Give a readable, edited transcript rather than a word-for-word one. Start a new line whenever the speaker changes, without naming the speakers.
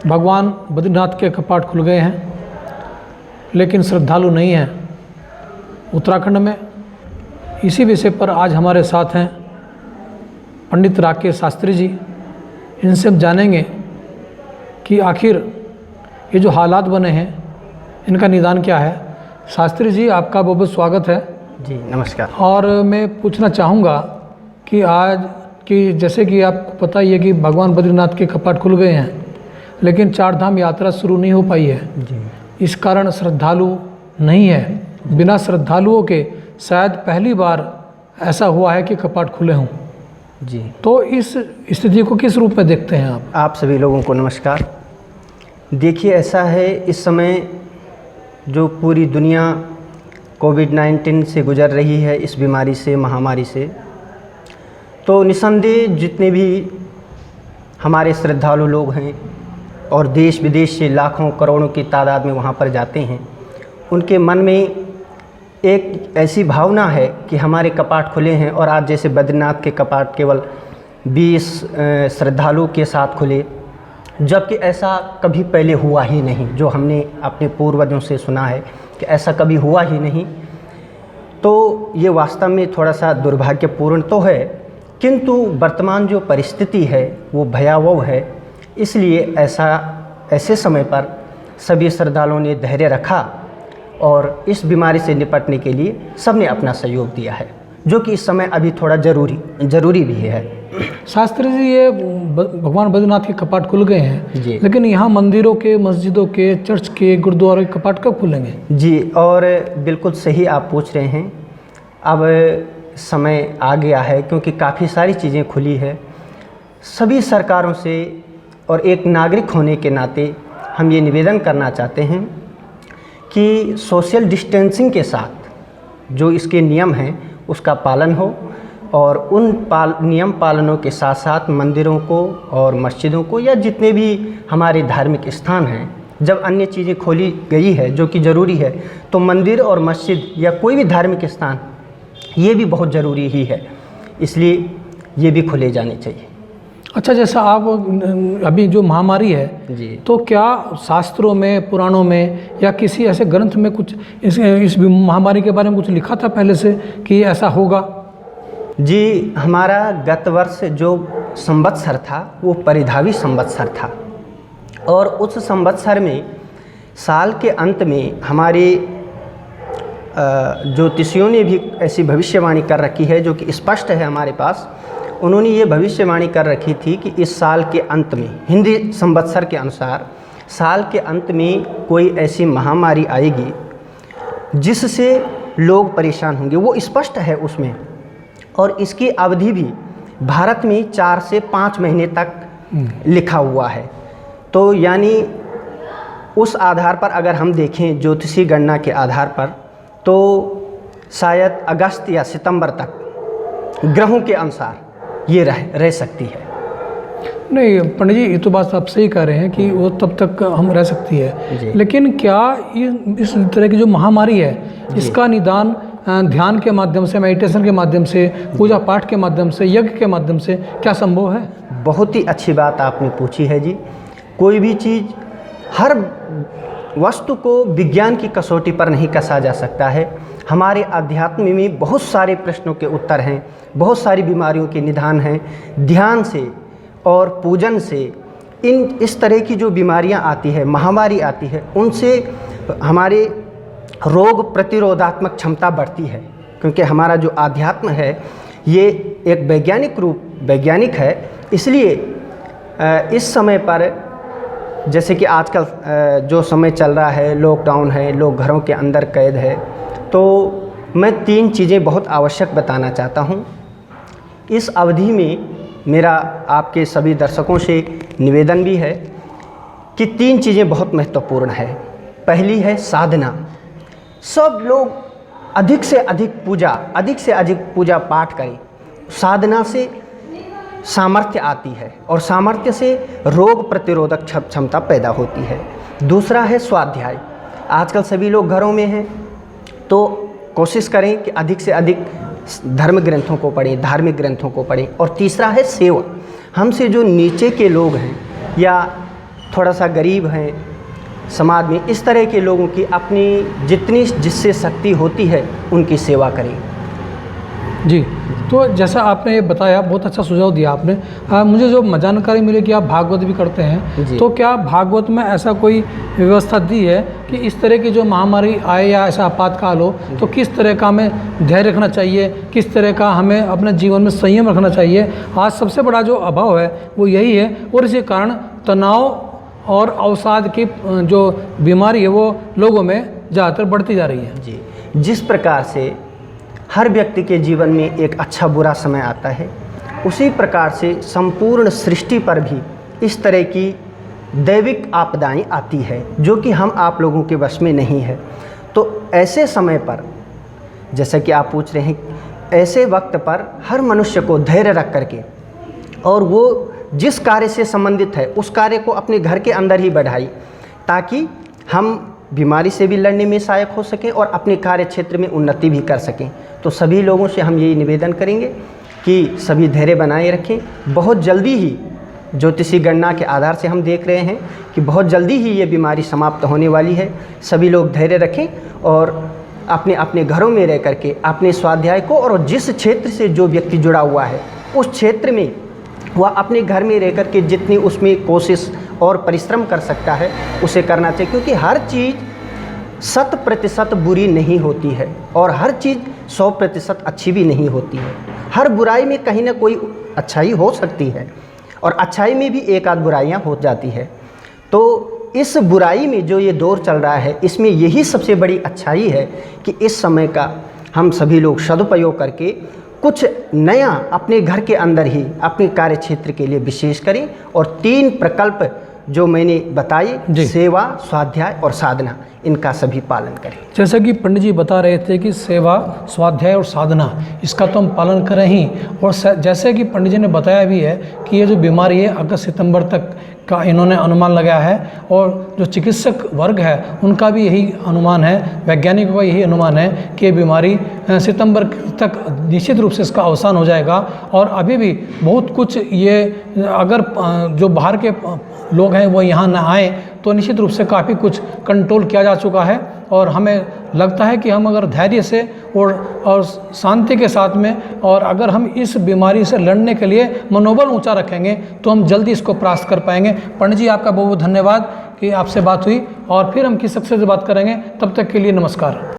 भगवान बद्रीनाथ के कपाट खुल गए हैं, लेकिन श्रद्धालु नहीं हैं उत्तराखंड में। इसी विषय पर आज हमारे साथ हैं पंडित राकेश शास्त्री जी। इनसे हम जानेंगे कि आखिर ये जो हालात बने हैं इनका निदान क्या है। शास्त्री जी, आपका बहुत बहुत स्वागत है।
जी नमस्कार।
और मैं पूछना चाहूँगा कि आज की, जैसे कि आपको पता ही है कि भगवान बद्रीनाथ के कपाट खुल गए हैं, लेकिन चार धाम यात्रा शुरू नहीं हो पाई है।
जी।
इस कारण श्रद्धालु नहीं है। बिना श्रद्धालुओं के शायद पहली बार ऐसा हुआ है कि कपाट खुले हों।
जी।
तो इस स्थिति को किस रूप में देखते हैं आप?
आप सभी लोगों को नमस्कार। देखिए, ऐसा है, इस समय जो पूरी दुनिया कोविड-19 से गुजर रही है, इस बीमारी से, महामारी से, तो निसंदेह जितने भी हमारे श्रद्धालु लोग हैं और देश विदेश से लाखों करोड़ों की तादाद में वहाँ पर जाते हैं, उनके मन में एक ऐसी भावना है कि हमारे कपाट खुले हैं। और आज जैसे बद्रीनाथ के कपाट केवल 20 श्रद्धालुओं के साथ खुले, जबकि ऐसा कभी पहले हुआ ही नहीं। जो हमने अपने पूर्वजों से सुना है कि ऐसा कभी हुआ ही नहीं। तो ये वास्तव में थोड़ा सा दुर्भाग्यपूर्ण तो है, किंतु वर्तमान जो परिस्थिति है वो भयावह है। इसलिए ऐसे समय पर सभी श्रद्धालुओं ने धैर्य रखा और इस बीमारी से निपटने के लिए सबने अपना सहयोग दिया है, जो कि इस समय अभी थोड़ा ज़रूरी भी है।
शास्त्री जी, ये भगवान बद्रीनाथ के कपाट खुल गए हैं
जी,
लेकिन यहाँ मंदिरों के, मस्जिदों के, चर्च के, गुरुद्वारों के कपाट कब खुलेंगे?
जी, और बिल्कुल सही आप पूछ रहे हैं। अब समय आ गया है, क्योंकि काफ़ी सारी चीज़ें खुली है। सभी सरकारों से और एक नागरिक होने के नाते हम ये निवेदन करना चाहते हैं कि सोशल डिस्टेंसिंग के साथ जो इसके नियम हैं उसका पालन हो, और उन नियम पालनों के साथ साथ मंदिरों को और मस्जिदों को, या जितने भी हमारे धार्मिक स्थान हैं, जब अन्य चीज़ें खोली गई है जो कि ज़रूरी है, तो मंदिर और मस्जिद या कोई भी धार्मिक स्थान ये भी बहुत ज़रूरी ही है। इसलिए ये भी खुले जाने चाहिए।
अच्छा, जैसा आप अभी जो महामारी है
जी,
तो क्या शास्त्रों में, पुराणों में या किसी ऐसे ग्रंथ में कुछ इस महामारी के बारे में कुछ लिखा था पहले से कि ऐसा होगा?
जी, हमारा गत वर्ष जो संवत्सर था वो परिधावी संवत्सर था, और उस संवत्सर में साल के अंत में हमारे ज्योतिषियों ने भी ऐसी भविष्यवाणी कर रखी है, जो कि स्पष्ट है हमारे पास। उन्होंने ये भविष्यवाणी कर रखी थी कि इस साल के अंत में, हिंदी संवत्सर के अनुसार, साल के अंत में कोई ऐसी महामारी आएगी जिससे लोग परेशान होंगे। वो स्पष्ट है उसमें, और इसकी अवधि भी भारत में 4 से 5 महीने तक लिखा हुआ है। तो यानी उस आधार पर अगर हम देखें ज्योतिषी गणना के आधार पर, तो शायद अगस्त या सितंबर तक ग्रहों के अनुसार ये रह सकती है।
नहीं पंडित जी, ये तो बात आप सही कह रहे हैं कि वो तब तक हम रह सकती है, लेकिन क्या इस तरह की जो महामारी है इसका निदान ध्यान के माध्यम से, मेडिटेशन के माध्यम से, पूजा पाठ के माध्यम से, यज्ञ के माध्यम से क्या संभव है?
बहुत ही अच्छी बात आपने पूछी है जी। कोई भी चीज़, हर वस्तु को विज्ञान की कसौटी पर नहीं कसा जा सकता है। हमारे अध्यात्म में बहुत सारे प्रश्नों के उत्तर हैं, बहुत सारी बीमारियों के निदान हैं। ध्यान से और पूजन से इस तरह की जो बीमारियां आती है, महामारी आती है, उनसे हमारे रोग प्रतिरोधात्मक क्षमता बढ़ती है। क्योंकि हमारा जो आध्यात्म है ये एक वैज्ञानिक है। इसलिए इस समय पर, जैसे कि आजकल जो समय चल रहा है, लॉकडाउन है, लोग घरों के अंदर कैद है, तो मैं 3 चीज़ें बहुत आवश्यक बताना चाहता हूँ। इस अवधि में मेरा आपके सभी दर्शकों से निवेदन भी है कि 3 चीज़ें बहुत महत्वपूर्ण है। पहली है साधना। सब लोग अधिक से अधिक पूजा पाठ करें। साधना से सामर्थ्य आती है, और सामर्थ्य से रोग प्रतिरोधक क्षमता पैदा होती है। दूसरा है स्वाध्याय। आजकल सभी लोग घरों में हैं, तो कोशिश करें कि अधिक से अधिक धर्म ग्रंथों को पढ़ें, धार्मिक ग्रंथों को पढ़ें। और तीसरा है सेवा। हमसे जो नीचे के लोग हैं या थोड़ा सा गरीब हैं समाज में, इस तरह के लोगों की अपनी जितनी जिससे शक्ति होती है उनकी सेवा करें।
जी, तो जैसा आपने ये बताया, बहुत अच्छा सुझाव दिया आपने। मुझे जो जानकारी मिली कि आप भागवत भी करते हैं, तो क्या भागवत में ऐसा कोई व्यवस्था दी है कि इस तरह की जो महामारी आए या ऐसा आपातकाल हो तो किस तरह का हमें धैर्य रखना चाहिए, किस तरह का हमें अपने जीवन में संयम रखना चाहिए? आज सबसे बड़ा जो अभाव है वो यही है, और इसी कारण तनाव और अवसाद की जो बीमारी है वो लोगों में ज़्यादातर बढ़ती जा रही है।
जी, जिस प्रकार से हर व्यक्ति के जीवन में एक अच्छा बुरा समय आता है, उसी प्रकार से संपूर्ण सृष्टि पर भी इस तरह की दैविक आपदाएं आती है जो कि हम आप लोगों के वश में नहीं है। तो ऐसे समय पर, जैसा कि आप पूछ रहे हैं, ऐसे वक्त पर हर मनुष्य को धैर्य रख करके और वो जिस कार्य से संबंधित है उस कार्य को अपने घर के अंदर ही बढ़ाई, ताकि हम बीमारी से भी लड़ने में सहायक हो सकें और अपने कार्य क्षेत्र में उन्नति भी कर सकें। तो सभी लोगों से हम यही निवेदन करेंगे कि सभी धैर्य बनाए रखें। बहुत जल्दी ही ज्योतिषी गणना के आधार से हम देख रहे हैं कि बहुत जल्दी ही ये बीमारी समाप्त होने वाली है। सभी लोग धैर्य रखें और अपने अपने घरों में रह करके अपने स्वाध्याय को, और जिस क्षेत्र से जो व्यक्ति जुड़ा हुआ है उस क्षेत्र में वह अपने घर में रह कर के जितनी उसमें कोशिश और परिश्रम कर सकता है उसे करना चाहिए, क्योंकि हर चीज़ 100% बुरी नहीं होती है और हर चीज़ 100% अच्छी भी नहीं होती है। हर बुराई में कहीं ना कोई अच्छाई हो सकती है और अच्छाई में भी एक आध बुराइयां हो जाती है। तो इस बुराई में जो ये दौर चल रहा है, इसमें यही सबसे बड़ी अच्छाई है कि इस समय का हम सभी लोग सदुपयोग करके कुछ नया अपने घर के अंदर ही अपने कार्य क्षेत्र के लिए विशेष करें और 3 प्रकल्प जो मैंने बताए, सेवा, स्वाध्याय और साधना, इनका सभी पालन करें।
जैसा कि पंडित जी बता रहे थे कि सेवा, स्वाध्याय और साधना, इसका तो हम पालन करें ही। और जैसे कि पंडित जी ने बताया भी है कि ये जो बीमारी है अगस्त सितंबर तक का इन्होंने अनुमान लगाया है, और जो चिकित्सक वर्ग है उनका भी यही अनुमान है, वैज्ञानिकों का यही अनुमान है कि ये बीमारी सितंबर तक निश्चित रूप से इसका अवसान हो जाएगा। और अभी भी बहुत कुछ ये, अगर जो बाहर के लोग हैं वो यहाँ ना आए तो निश्चित रूप से काफ़ी कुछ कंट्रोल किया जा चुका है। और हमें लगता है कि हम अगर धैर्य से और शांति के साथ में, और अगर हम इस बीमारी से लड़ने के लिए मनोबल ऊंचा रखेंगे तो हम जल्दी इसको प्राप्त कर पाएंगे। पंडित जी, आपका बहुत बहुत धन्यवाद कि आपसे बात हुई, और फिर हम किसी से बात करेंगे। तब तक के लिए नमस्कार।